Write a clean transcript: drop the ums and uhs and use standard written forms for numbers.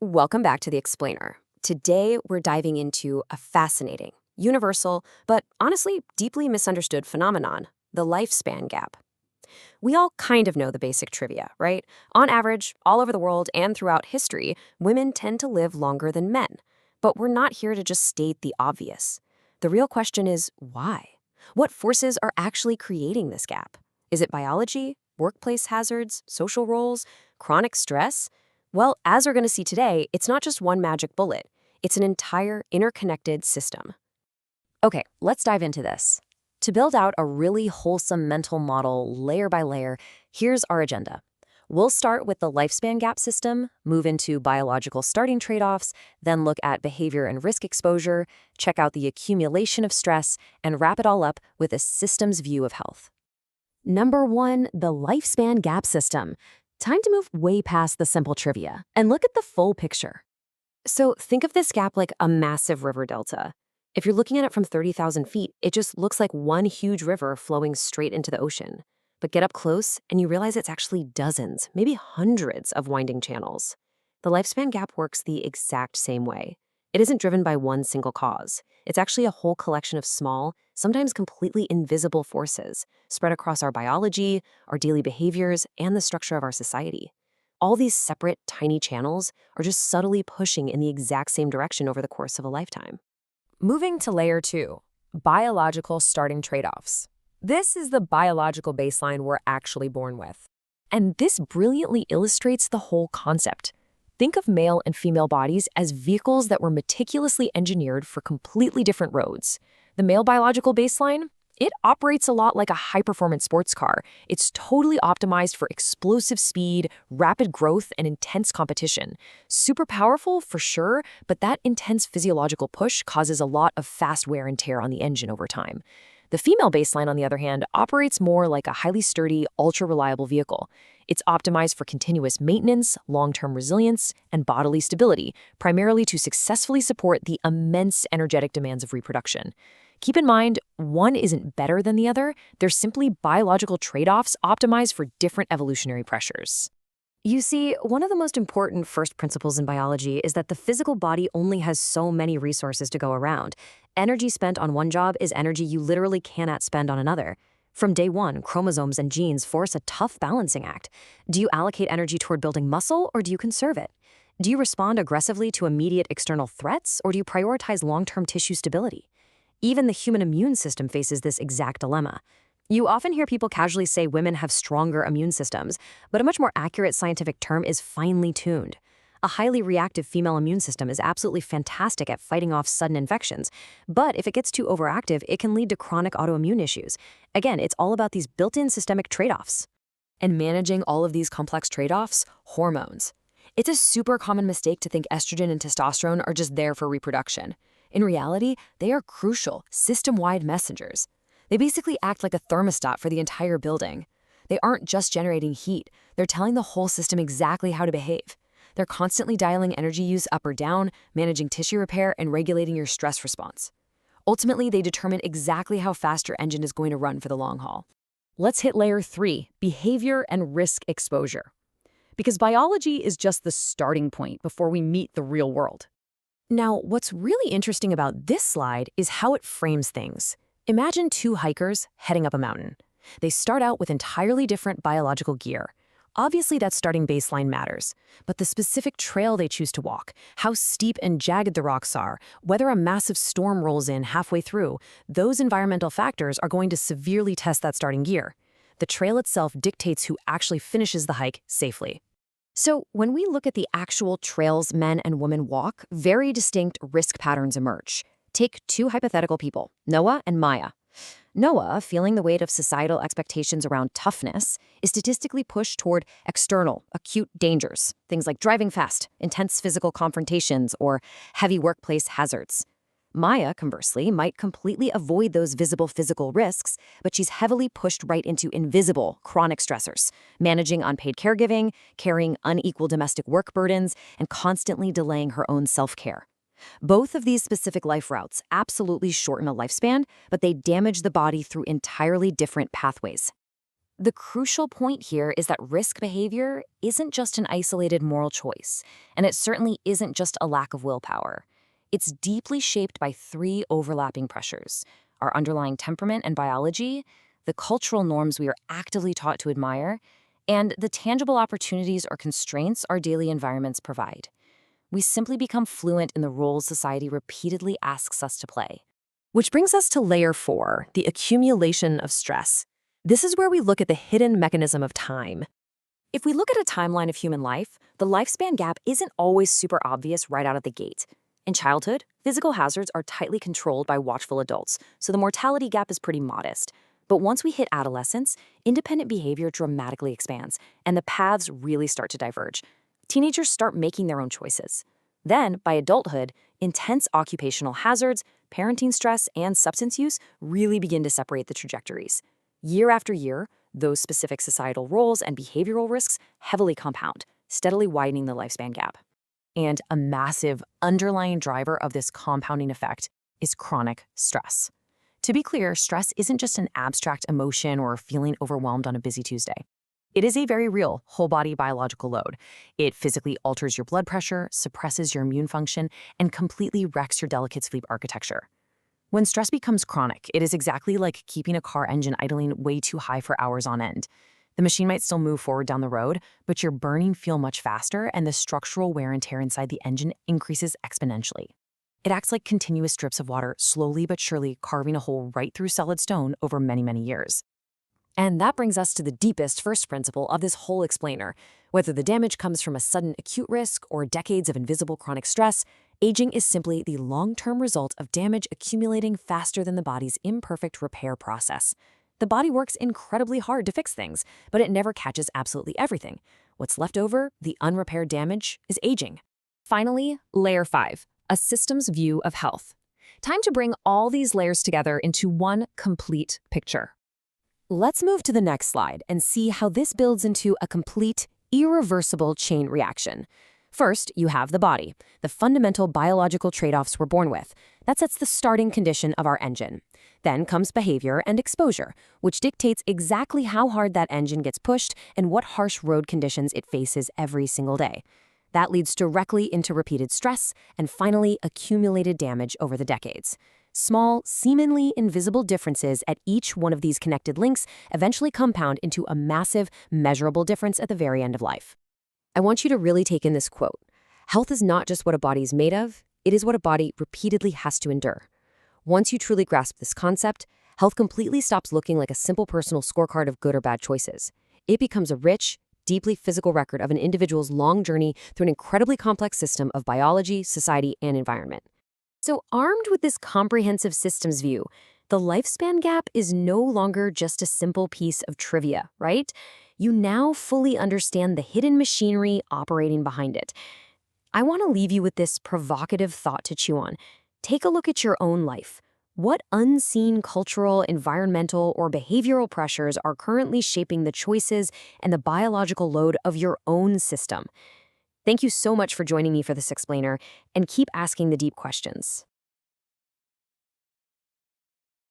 Welcome back to The Explainer. Today, we're diving into a fascinating, universal, but honestly deeply misunderstood phenomenon, the lifespan gap. We all kind of know the basic trivia, right? On average, all over the world and throughout history, women tend to live longer than men. But we're not here to just state the obvious. The real question is why? What forces are actually creating this gap? Is it biology, workplace hazards, social roles, chronic stress? Well, as we're going to see today, it's not just one magic bullet. It's an entire interconnected system. Okay, let's dive into this. To build out a really wholesome mental model layer by layer, here's our agenda. We'll start with the lifespan gap system, move into biological starting trade-offs, then look at behavior and risk exposure, check out the accumulation of stress, and wrap it all up with a systems view of health. Number 1, the lifespan gap system. Time to move way past the simple trivia and look at the full picture. So think of this gap like a massive river delta. If you're looking at it from 30,000 feet, it just looks like one huge river flowing straight into the ocean. But get up close and you realize it's actually dozens, maybe hundreds of winding channels. The lifespan gap works the exact same way. It isn't driven by one single cause. It's actually a whole collection of small, sometimes completely invisible forces spread across our biology, our daily behaviors, and the structure of our society. All these separate, tiny channels are just subtly pushing in the exact same direction over the course of a lifetime. Moving to layer 2, biological starting trade-offs. This is the biological baseline we're actually born with. And this brilliantly illustrates the whole concept. Think of male and female bodies as vehicles that were meticulously engineered for completely different roads. The male biological baseline? It operates a lot like a high-performance sports car. It's totally optimized for explosive speed, rapid growth, and intense competition. Super powerful, for sure, but that intense physiological push causes a lot of fast wear and tear on the engine over time. The female baseline, on the other hand, operates more like a highly sturdy, ultra-reliable vehicle. It's optimized for continuous maintenance, long-term resilience, and bodily stability, primarily to successfully support the immense energetic demands of reproduction. Keep in mind, one isn't better than the other. They're simply biological trade-offs optimized for different evolutionary pressures. You see, one of the most important first principles in biology is that the physical body only has so many resources to go around. Energy spent on one job is energy you literally cannot spend on another. From day one, chromosomes and genes force a tough balancing act. Do you allocate energy toward building muscle, or do you conserve it? Do you respond aggressively to immediate external threats, or do you prioritize long-term tissue stability? Even the human immune system faces this exact dilemma. You often hear people casually say women have stronger immune systems, but a much more accurate scientific term is finely tuned. A highly reactive female immune system is absolutely fantastic at fighting off sudden infections, but if it gets too overactive, it can lead to chronic autoimmune issues. Again, it's all about these built-in systemic trade-offs. And managing all of these complex trade-offs, hormones. It's a super common mistake to think estrogen and testosterone are just there for reproduction. In reality, they are crucial, system-wide messengers. They basically act like a thermostat for the entire building. They aren't just generating heat, they're telling the whole system exactly how to behave. They're constantly dialing energy use up or down, managing tissue repair, and regulating your stress response. Ultimately, they determine exactly how fast your engine is going to run for the long haul. Let's hit layer 3, behavior and risk exposure. Because biology is just the starting point before we meet the real world. Now, what's really interesting about this slide is how it frames things. Imagine two hikers heading up a mountain. They start out with entirely different biological gear. Obviously, that starting baseline matters, but the specific trail they choose to walk, how steep and jagged the rocks are, whether a massive storm rolls in halfway through, those environmental factors are going to severely test that starting gear. The trail itself dictates who actually finishes the hike safely. So when we look at the actual trails men and women walk, very distinct risk patterns emerge. Take two hypothetical people, Noah and Maya. Noah, feeling the weight of societal expectations around toughness, is statistically pushed toward external, acute dangers, things like driving fast, intense physical confrontations, or heavy workplace hazards. Maya, conversely, might completely avoid those visible physical risks, but she's heavily pushed right into invisible chronic stressors, managing unpaid caregiving, carrying unequal domestic work burdens, and constantly delaying her own self-care. Both of these specific life routes absolutely shorten a lifespan, but they damage the body through entirely different pathways. The crucial point here is that risk behavior isn't just an isolated moral choice, and it certainly isn't just a lack of willpower. It's deeply shaped by three overlapping pressures: our underlying temperament and biology, the cultural norms we are actively taught to admire, and the tangible opportunities or constraints our daily environments provide. We simply become fluent in the roles society repeatedly asks us to play. Which brings us to layer 4, the accumulation of stress. This is where we look at the hidden mechanism of time. If we look at a timeline of human life, the lifespan gap isn't always super obvious right out of the gate. In childhood, physical hazards are tightly controlled by watchful adults, so the mortality gap is pretty modest. But once we hit adolescence, independent behavior dramatically expands, and the paths really start to diverge. Teenagers start making their own choices. Then, by adulthood, intense occupational hazards, parenting stress, and substance use really begin to separate the trajectories. Year after year, those specific societal roles and behavioral risks heavily compound, steadily widening the lifespan gap. And a massive underlying driver of this compounding effect is chronic stress. To be clear, stress isn't just an abstract emotion or feeling overwhelmed on a busy Tuesday. It is a very real, whole-body biological load. It physically alters your blood pressure, suppresses your immune function, and completely wrecks your delicate sleep architecture. When stress becomes chronic, it is exactly like keeping a car engine idling way too high for hours on end. The machine might still move forward down the road, but your burning fuel much faster, and the structural wear and tear inside the engine increases exponentially. It acts like continuous drips of water, slowly but surely carving a hole right through solid stone over many, many years. And that brings us to the deepest first principle of this whole explainer. Whether the damage comes from a sudden acute risk or decades of invisible chronic stress, aging is simply the long-term result of damage accumulating faster than the body's imperfect repair process. The body works incredibly hard to fix things, but it never catches absolutely everything. What's left over, the unrepaired damage, is aging. Finally, layer 5, a systems view of health. Time to bring all these layers together into one complete picture. Let's move to the next slide and see how this builds into a complete, irreversible chain reaction. First, you have the body, the fundamental biological trade-offs we're born with. That sets the starting condition of our engine. Then comes behavior and exposure, which dictates exactly how hard that engine gets pushed and what harsh road conditions it faces every single day. That leads directly into repeated stress and finally accumulated damage over the decades. Small, seemingly invisible differences at each one of these connected links eventually compound into a massive, measurable difference at the very end of life. I want you to really take in this quote. Health is not just what a body is made of, it is what a body repeatedly has to endure. Once you truly grasp this concept, health completely stops looking like a simple personal scorecard of good or bad choices. It becomes a rich, deeply physical record of an individual's long journey through an incredibly complex system of biology, society, and environment. So armed with this comprehensive systems view, the lifespan gap is no longer just a simple piece of trivia, right? You now fully understand the hidden machinery operating behind it. I want to leave you with this provocative thought to chew on. Take a look at your own life. What unseen cultural, environmental, or behavioral pressures are currently shaping the choices and the biological load of your own system? Thank you so much for joining me for this explainer, and keep asking the deep questions.